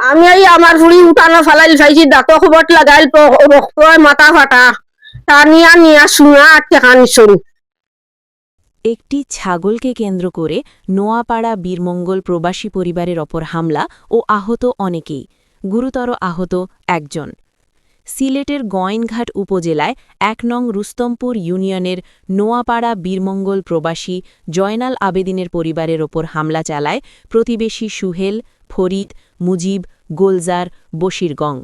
আমি এই আমার ফুড়ি উঠানো ফালাই চাইছি দাঁতো খবর লাগাইল রক্ত মাথা ফাটা তা নিয়া নিয়া শুনা আর টেকা নিছুন। একটি ছাগলকে কেন্দ্র করে নোয়াপাড়া বীরমঙ্গল প্রবাসী পরিবারের ওপর হামলা ও আহত অনেকেই, গুরুতর আহত একজন। সিলেটের গয়েনঘাট উপজেলায় ১ নং রুস্তমপুর ইউনিয়নের নোয়াপাড়া বীরমঙ্গল প্রবাসী জয়নাল আবেদিনের পরিবারের ওপর হামলা চালায় প্রতিবেশী সুহেল, ফরিদ, মুজিব, গোলজার, বশির গং।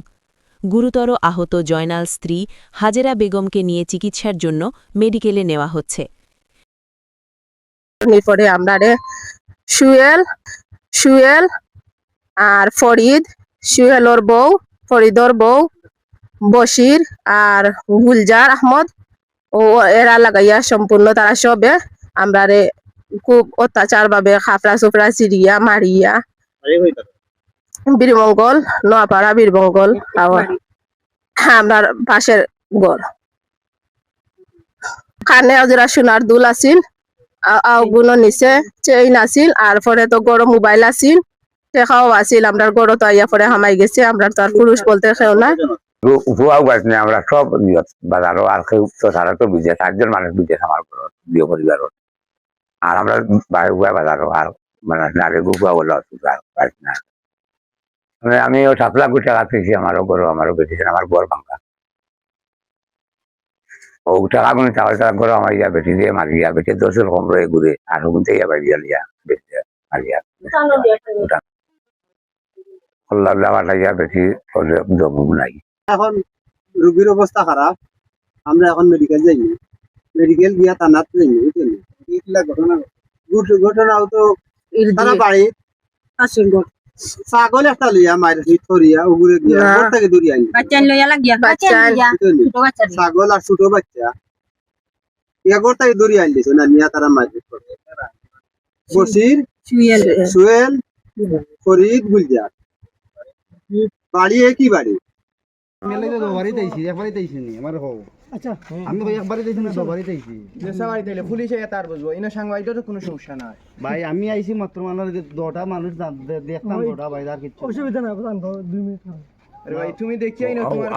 গুরুতর আহত জয়নাল স্ত্রী হাজেরা বেগমকে নিয়ে চিকিৎসার জন্য মেডিকেলে নেওয়া হচ্ছে। পরে আমরা সুয়েল সুয়েল আর ফরিদ, সুহেলর বউ, ফরিদর বউ, বশির আর গুলজার আহমদ ও এরা লাগাইয়া সম্পূর্ণ তারা সবে আমরা খুব অত্যাচার ভাবে খাফরা সুফরা চিরিয়া মারিয়া বীরমঙ্গল নোয়াপাড়া বীরমঙ্গল আমরা পাশের ঘর কানে অজরা সোনার দুল আছিল, আগুনো নিচে চেইন আছিল আর পরে তো গড় মোবাইল আছিল, টেকাও আছিল। আমরা গড় তো আইয়া পরে হামাই গেছে, আমরা তো আর পুরুষ বলতে কেউ না। ভুয়াও গাছ নেই, আমরা সব বাজারও আর কেউ তো তারা তো বুঝে 4 জন মানুষ বুঝে আমার ঘর বিয়ে পরিবার। আর আমরা ভুয়া বাজারও আর মানে আগে ভুয়া বলে না। আমি ও 7 লাখ টাকা পেয়েছি আমারও ঘর, আমারও বেটিছেন আমার ঘর ভাঙ্গা ও টাকা গুলো চাওয়া টাকা ঘর আমার ইয়া বেটি দিয়ে মারিয়া বেটে 10 রকম রয়ে ঘুরে আর ওগুনতে ইয়া বাড়িয়া লিয়া বেটে মারিয়া আল্লাহ বেশি জমু নাই। এখন রোগীর অবস্থা খারাপ, আমরা এখন মেডিকেল যাইনি, মেডিকেল গিয়া থানাত যাইনি, বুঝলেন? এইগুলা ঘটনাও তো তারা বাড়ি ছাগল একটা লইয়া মাইরে থরিয়া উগুরে গিয়া ঘর থেকে দূরে আইনি, ছাগল আর ছোট বাচ্চা ইয়া ঘর থেকে দূরে আইন দিছে না, নিয়া তারা মাইরে করে। বশির, সুহেল, ফরিদ, গুলজার বাড়ি একই বাড়ি। আমি আইসি মাত্র মানে 10টা মানুষ দেখলাম, 10টা ভাই আর কিছু অসুবিধা না। 2 মিনিট তুমি দেখিয়াই না তোমার